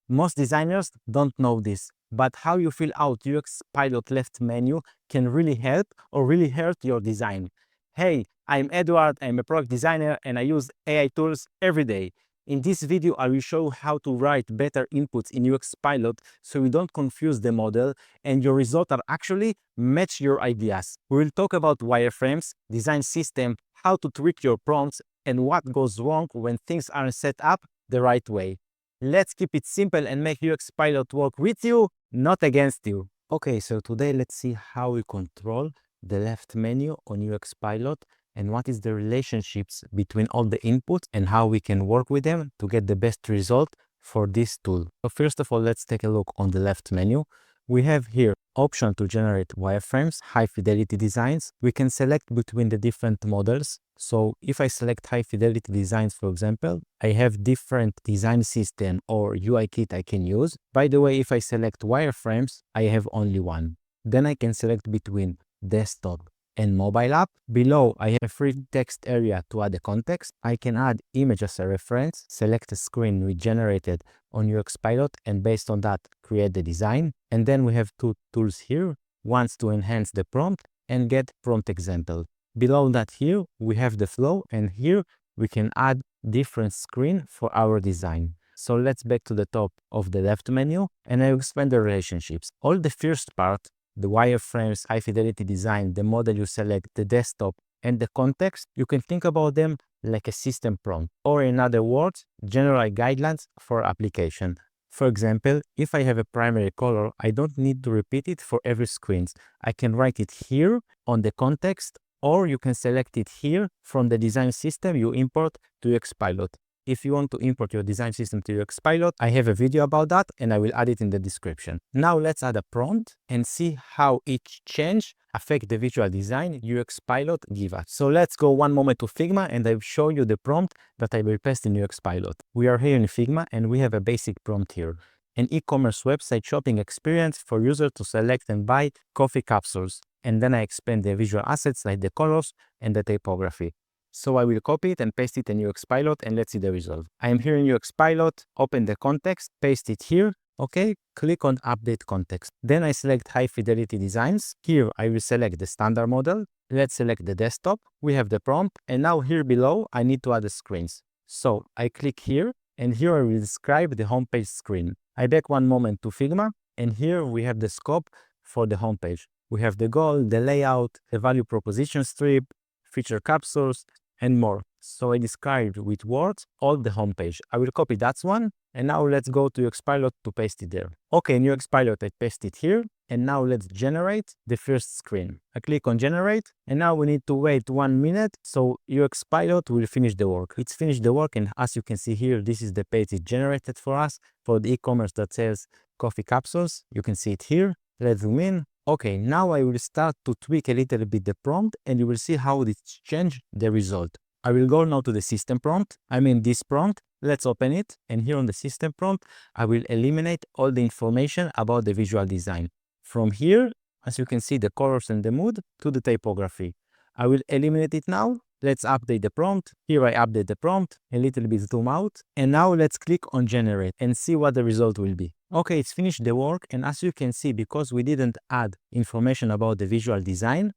Most designers don't know this, but how you fill out UX Pilot left menu can really help or really hurt your design. Hey, I'm Edward, I'm a product designer and I use AI tools every day. In this video, I will show how to write better inputs in UX Pilot so you don't confuse the model and your results are actually match your ideas. We will talk about wireframes, design system, how to tweak your prompts, and what goes wrong when things aren't set up the right way. Let's keep it simple and make UX Pilot work with you, not against you. Okay, so today let's see how we control the left menu on UX Pilot and what is the relationships between all the inputs and how we can work with them to get the best result for this tool. So first of all, let's take a look on the left menu. We have here option to generate wireframes, high fidelity designs. We can select between the different models. So if I select high fidelity designs, for example, I have different design system or UI kit I can use. By the way, if I select wireframes, I have only one. Then I can select between desktop and mobile app. Below, I have a free text area to add a context. I can add image as a reference, select a screen we generated on UX Pilot, and based on that, create the design. And then we have two tools here, one's to enhance the prompt and get prompt example. Below that here, we have the flow, and here we can add different screen for our design. So let's back to the top of the left menu, and I will explain the relationships. All the first part, the wireframes, high fidelity design, the model you select, the desktop, and the context, you can think about them like a system prompt, or in other words, general guidelines for application. For example, if I have a primary color, I don't need to repeat it for every screen. I can write it here on the context, or you can select it here from the design system you import to UX Pilot. If you want to import your design system to UX Pilot, I have a video about that and I will add it in the description. Now let's add a prompt and see how each change affects the visual design UX Pilot give us. So let's go one moment to Figma and I will show you the prompt that I will paste in UX Pilot. We are here in Figma and we have a basic prompt here. An e-commerce website shopping experience for users to select and buy coffee capsules. And then I explain the visual assets like the colors and the typography. So I will copy it and paste it in UX Pilot and let's see the result. I am here in UX Pilot, open the context, paste it here, okay, click on update context. Then I select high fidelity designs. Here I will select the standard model. Let's select the desktop. We have the prompt and now here below I need to add the screens. So I click here and here I will describe the homepage screen. I back one moment to Figma and here we have the scope for the homepage. We have the goal, the layout, the value proposition strip, feature capsules, and more. So I described with words all the homepage. I will copy that one. And now let's go to UX Pilot to paste it there. Okay, in UX Pilot, I paste it here. And now let's generate the first screen. I click on generate. And now we need to wait 1 minute. So UX Pilot will finish the work. It's finished the work. And as you can see here, this is the page it generated for us for the e-commerce that sells coffee capsules. You can see it here. Let's zoom in. Okay, now I will start to tweak a little bit the prompt and you will see how it changed the result. I will go now to the system prompt. I mean this prompt. Let's open it. And here on the system prompt, I will eliminate all the information about the visual design. From here, as you can see, the colors and the mood to the typography. I will eliminate it now. Let's update the prompt. Here I update the prompt, a little bit zoom out. And now let's click on generate and see what the result will be. Okay, it's finished the work. And as you can see, because we didn't add information about the visual design,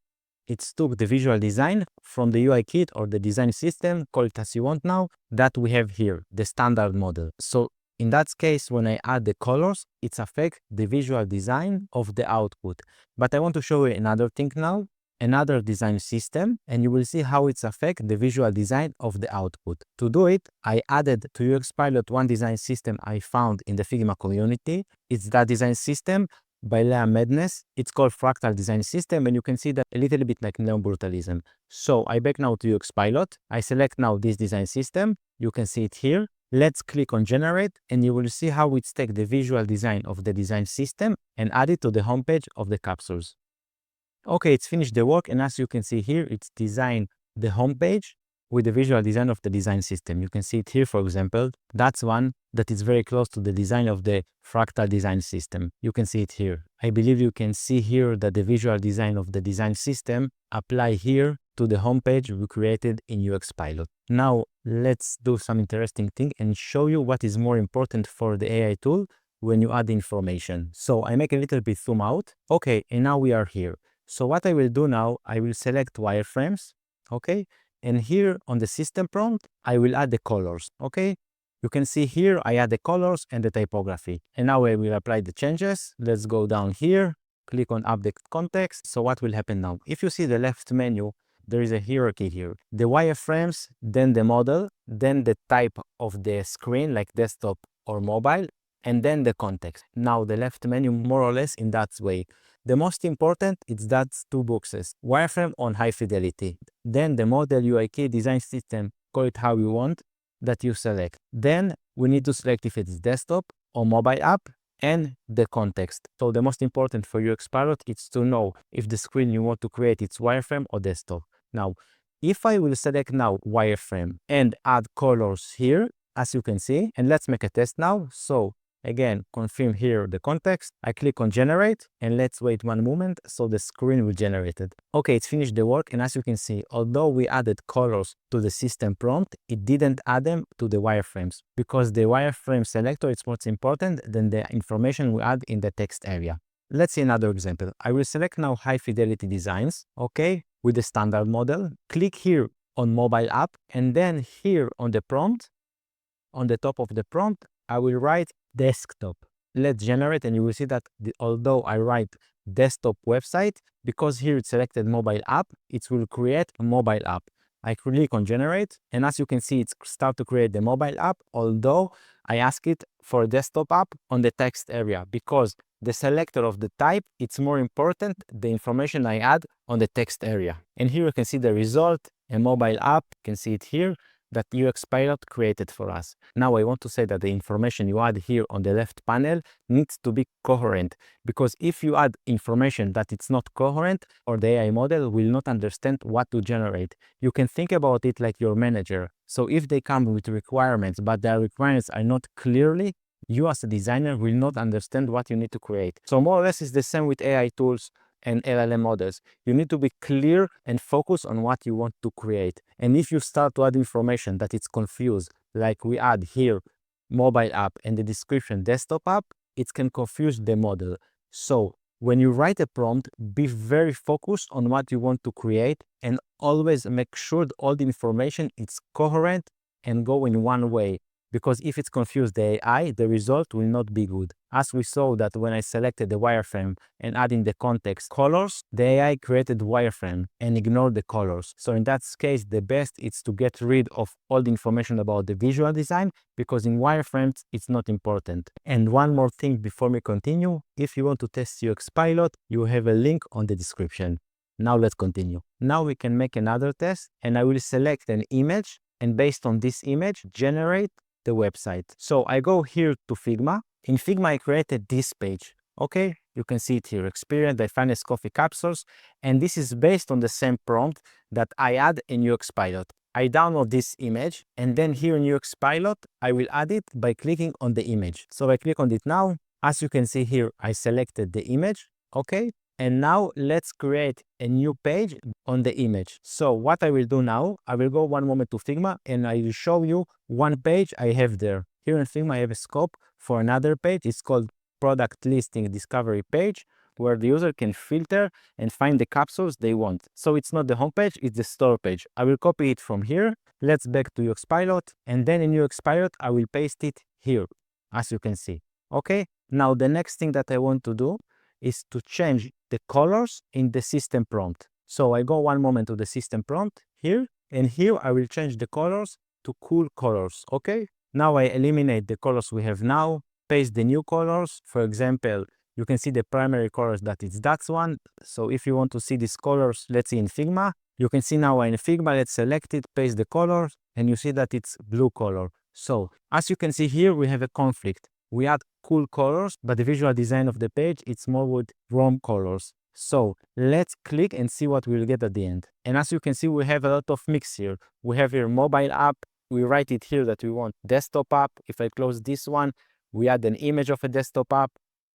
it took the visual design from the UI kit or the design system, call it as you want now, that we have here, the standard model. So in that case, when I add the colors, it affects the visual design of the output. But I want to show you another thing now, another design system, and you will see how it's affect the visual design of the output. To do it, I added to UX Pilot one design system I found in the Figma community. It's that design system by Lea Madness. It's called Fractal Design System, and you can see that a little bit like Neo-Brutalism. So I back now to UX Pilot. I select now this design system. You can see it here. Let's click on generate and you will see how it's take the visual design of the design system and add it to the homepage of the capsules. Okay, it's finished the work and as you can see here, it's designed the homepage with the visual design of the design system. You can see it here, for example. That's one that is very close to the design of the Fractal Design System. You can see it here. I believe you can see here that the visual design of the design system apply here to the homepage we created in UX Pilot. Now, let's do some interesting thing and show you what is more important for the AI tool when you add information. So I make a little bit zoom out. Okay, and now we are here. So what I will do now, I will select wireframes, okay? And here on the system prompt, I will add the colors, okay? You can see here, I add the colors and the typography. And now I will apply the changes. Let's go down here, click on update context. So what will happen now? If you see the left menu, there is a hierarchy here. The wireframes, then the model, then the type of the screen like desktop or mobile, and then the context. Now the left menu more or less in that way. The most important is that two boxes, wireframe on high fidelity. Then the model UIK design system, call it how you want, that you select. Then we need to select if it's desktop or mobile app and the context. So the most important for UX Pilot is to know if the screen you want to create it's wireframe or desktop. Now, if I will select now wireframe and add colors here, as you can see, and let's make a test now. So again, confirm here the context. I click on generate and let's wait one moment so the screen will generate it. Okay, it's finished the work, and as you can see, although we added colors to the system prompt, it didn't add them to the wireframes because the wireframe selector is what's important than the information we add in the text area. Let's see another example. I will select now high fidelity designs, okay, with the standard model. Click here on mobile app, and then here on the prompt, on the top of the prompt, I will write desktop. Let's generate, and you will see that although I write desktop website, because here it's selected mobile app, it will create a mobile app. I click on generate, and as you can see, it's start to create the mobile app, although I ask it for a desktop app on the text area, because the selector of the type, it's more important, the information I add on the text area. And here you can see the result, a mobile app, you can see it here, that UX Pilot created for us. Now I want to say that the information you add here on the left panel needs to be coherent, because if you add information that it's not coherent, or the AI model will not understand what to generate. You can think about it like your manager. So if they come with requirements, but their requirements are not clearly, you as a designer will not understand what you need to create. So more or less it's the same with AI tools and LLM models. You need to be clear and focus on what you want to create. And if you start to add information that it's confused, like we add here mobile app and the description desktop app, it can confuse the model. So when you write a prompt, be very focused on what you want to create, and always make sure that all the information is coherent and go in one way. Because if it's confused the AI, the result will not be good. As we saw that when I selected the wireframe and adding the context colors, the AI created wireframe and ignored the colors. So in that case, the best is to get rid of all the information about the visual design, because in wireframes, it's not important. And one more thing before we continue, if you want to test UX Pilot, you have a link on the description. Now let's continue. Now we can make another test, and I will select an image, and based on this image, generate the website. So I go here to Figma. In Figma, I created this page. Okay, you can see it here, experience the finest coffee capsules. And this is based on the same prompt that I add in UX Pilot. I download this image, and then here in UX Pilot, I will add it by clicking on the image. So I click on it now. As you can see here, I selected the image. Okay, and now let's create a new page on the image. So what I will do now, I will go one moment to Figma, and I will show you one page I have there. Here in Figma, I have a scope for another page. It's called Product Listing Discovery Page, where the user can filter and find the capsules they want. So it's not the home page, it's the store page. I will copy it from here. Let's back to UX Pilot, and then in UX Pilot, I will paste it here, as you can see. Okay, now the next thing that I want to do is to change the colors in the system prompt. So I go one moment to the system prompt here, and here I will change the colors to cool colors. Okay, now I eliminate the colors we have now, paste the new colors. For example, you can see the primary colors that it's that one. So if you want to see these colors, let's see in Figma, you can see now in Figma, let's select it, paste the colors, and you see that it's blue color. So as you can see here, we have a conflict. We add cool colors, but the visual design of the page, it's more with warm colors. So let's click and see what we'll get at the end. And as you can see, we have a lot of mix here. We have here mobile app. We write it here that we want desktop app. If I close this one, we add an image of a desktop app.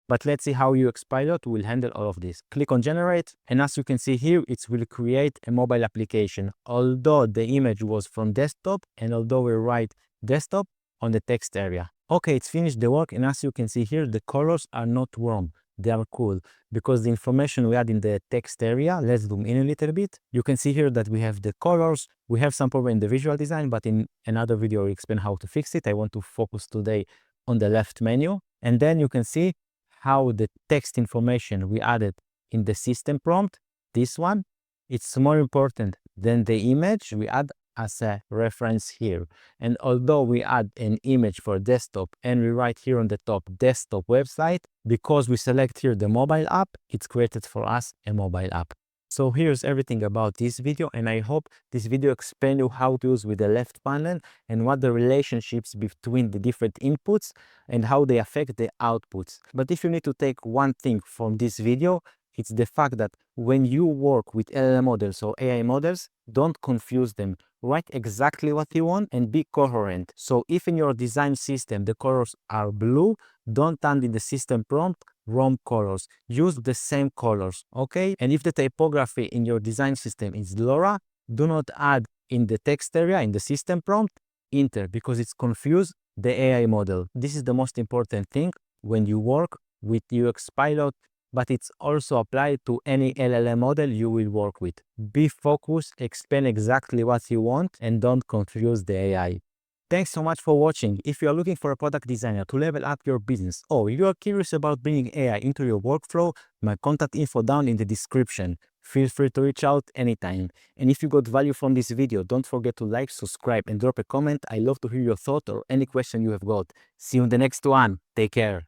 But let's see how UX Pilot will handle all of this. Click on generate, and as you can see here, it will create a mobile application. Although the image was from desktop, and although we write desktop on the text area. Okay, it's finished the work, and as you can see here, the colors are not warm. They are cool because the information we add in the text area, let's zoom in a little bit. You can see here that we have the colors. We have some problem in the visual design, but in another video, I'll explain how to fix it. I want to focus today on the left menu. And then you can see how the text information we added in the system prompt, this one, it's more important than the image we add as a reference here. And although we add an image for desktop and we write here on the top desktop website, because we select here the mobile app, it's created for us a mobile app. So here's everything about this video, and I hope this video explained you how to use with the left panel and what the relationships between the different inputs and how they affect the outputs. But if you need to take one thing from this video, it's the fact that when you work with LLM models or AI models, don't confuse them. Write exactly what you want and be coherent. So if in your design system the colors are blue, don't add in the system prompt wrong colors. Use the same colors, okay? And if the typography in your design system is LoRa, do not add in the text area, in the system prompt, Inter, because it's confused the AI model. This is the most important thing when you work with UX Pilot, but it's also applied to any LLM model you will work with. Be focused, explain exactly what you want, and don't confuse the AI. Thanks so much for watching. If you are looking for a product designer to level up your business, or you are curious about bringing AI into your workflow, my contact info down in the description. Feel free to reach out anytime. And if you got value from this video, don't forget to like, subscribe, and drop a comment. I love to hear your thought or any question you have got. See you in the next one. Take care.